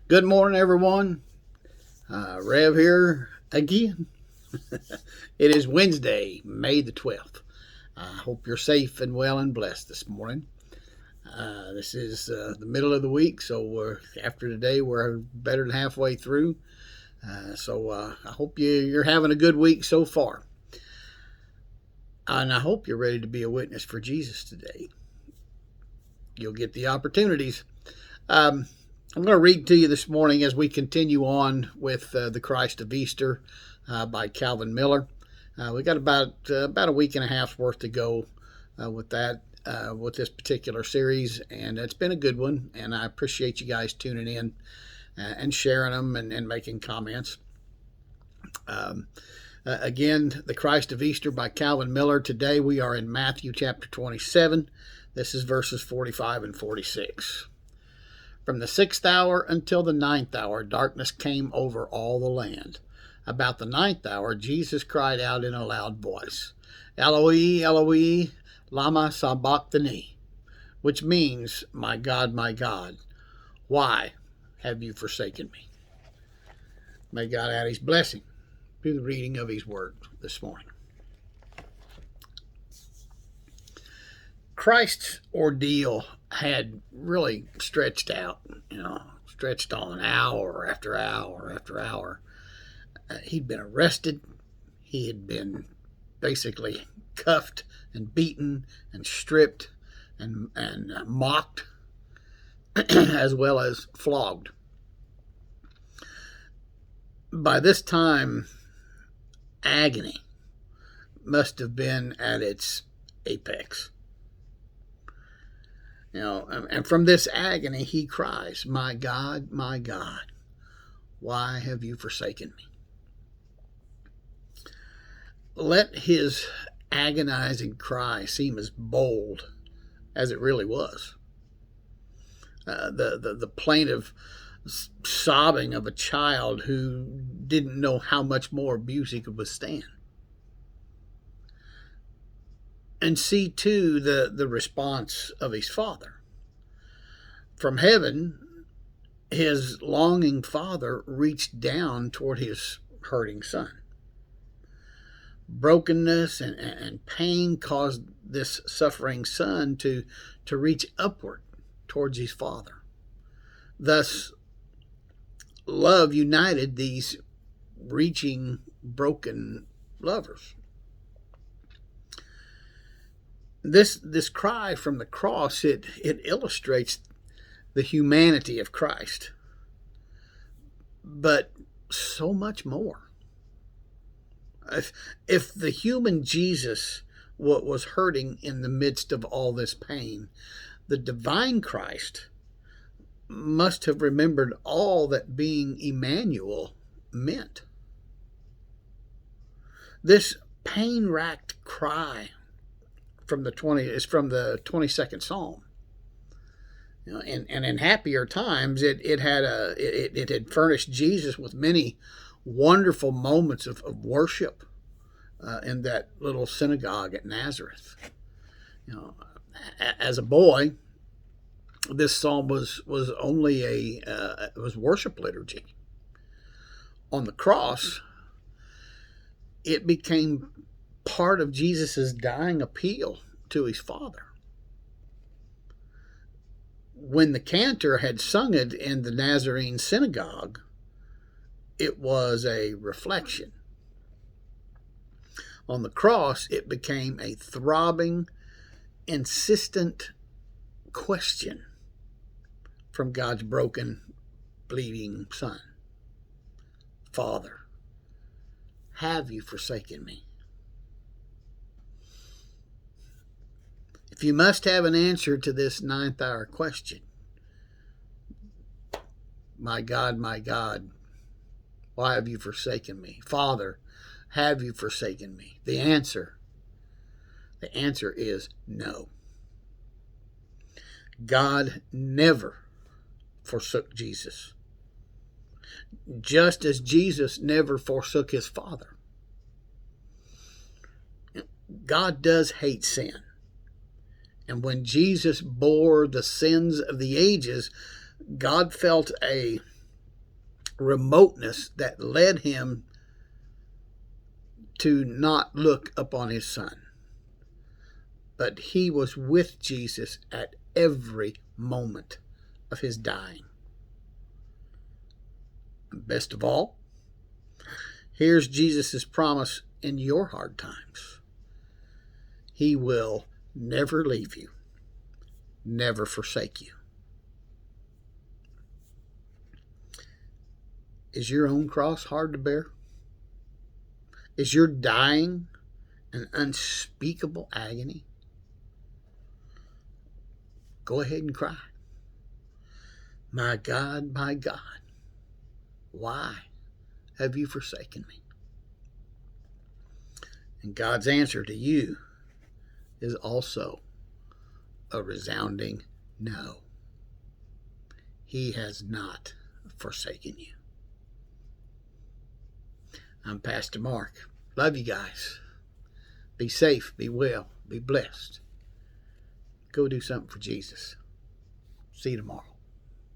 Good morning, everyone. Rev here again. It is Wednesday, May the 12th. I hope you're safe and well and blessed this morning. This is the middle of the week, so after today, we're better than halfway through. So I hope you're having a good week so far. And I hope you're ready to be a witness for Jesus today. You'll get the opportunities. I'm going to read to you this morning as we continue on with The Christ of Easter by Calvin Miller. We got about a week and a half's worth to go with this particular series, and it's been a good one, and I appreciate you guys tuning in and sharing them and making comments. Again, The Christ of Easter by Calvin Miller. Today we are in Matthew chapter 27. This is verses 45 and 46. From the 6th hour until the 9th hour, darkness came over all the land. About the 9th hour, Jesus cried out in a loud voice, Eloi, Eloi, lama sabachthani, which means, my God, why have you forsaken me? May God add his blessing through the reading of his word this morning. Christ's ordeal had really stretched out, stretched on hour after hour after hour. He'd been arrested. He had been basically cuffed and beaten and stripped and mocked as well as flogged. By this time, agony must have been at its apex. And from this agony, he cries, my God, why have you forsaken me? Let his agonizing cry seem as bold as it really was. The plaintive sobbing of a child who didn't know how much more abuse he could withstand. And see, too, the response of his father. From heaven, his longing father reached down toward his hurting son. Brokenness and pain caused this suffering son to reach upward towards his father. Thus, love united these reaching, broken lovers. This cry from the cross, it illustrates the humanity of Christ, but so much more. If the human Jesus was hurting in the midst of all this pain, the divine Christ must have remembered all that being Emmanuel meant. This pain-racked cry is from the 22nd Psalm. And in happier times, it had furnished Jesus with many wonderful moments of worship in that little synagogue at Nazareth. As a boy, this psalm was only it was worship liturgy. On the cross, it became part of Jesus' dying appeal to his Father. When the cantor had sung it in the Nazarene synagogue, it was a reflection. On the cross, it became a throbbing, insistent question from God's broken, bleeding Son. Father, have you forsaken me? If you must have an answer to this 9th hour question, my God, why have you forsaken me? Father, have you forsaken me? The answer is no. God never forsook Jesus, just as Jesus never forsook his Father. God does hate sin. And when Jesus bore the sins of the ages, God felt a remoteness that led him to not look upon his son. But he was with Jesus at every moment of his dying. And best of all, here's Jesus' promise in your hard times. He will never leave you, never forsake you. Is your own cross hard to bear? Is your dying an unspeakable agony? Go ahead and cry. My God, why have you forsaken me? And God's answer to you is also a resounding no. He has not forsaken you. I'm Pastor Mark. Love you guys. Be safe, be well, be blessed. Go do something for Jesus. See you tomorrow.